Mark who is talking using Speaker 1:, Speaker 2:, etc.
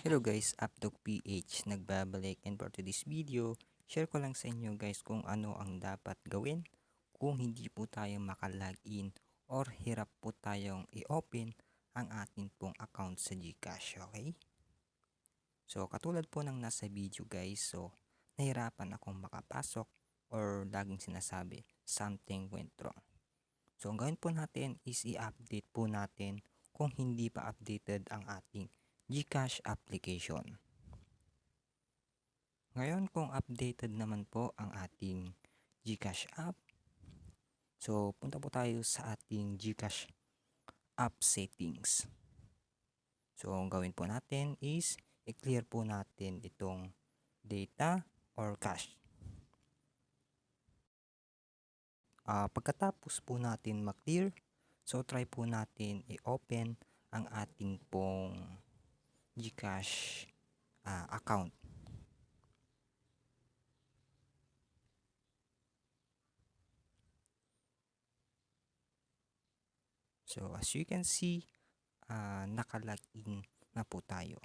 Speaker 1: Hello guys, UpDogPH nagbabalik, and for today's video, share ko lang sa inyo guys kung ano ang dapat gawin kung hindi po tayo makalagin or hirap po tayong i-open ang atin pong account sa GCash, okay? So katulad po ng nasa video guys, so nahirapan akong makapasok or laging sinasabi something went wrong. So ang gawin po natin is i-update po natin kung hindi pa updated ang ating GCash application. Ngayon kung updated naman po ang ating GCash app, so punta po tayo sa ating GCash app settings. So ang gawin po natin is i-clear po natin itong data or cache. Pagkatapos po natin ma-clear, so try po natin i-open ang ating pong GCash account. So as you can see, nakalagin na po tayo.